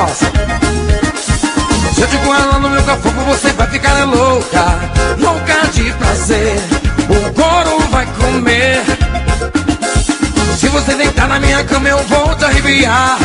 nossa. Se eu te ela no meu corpo, você vai ficar louca, louca de prazer. O couro vai comer. Se você deitar na minha cama, eu vou te arrepiar.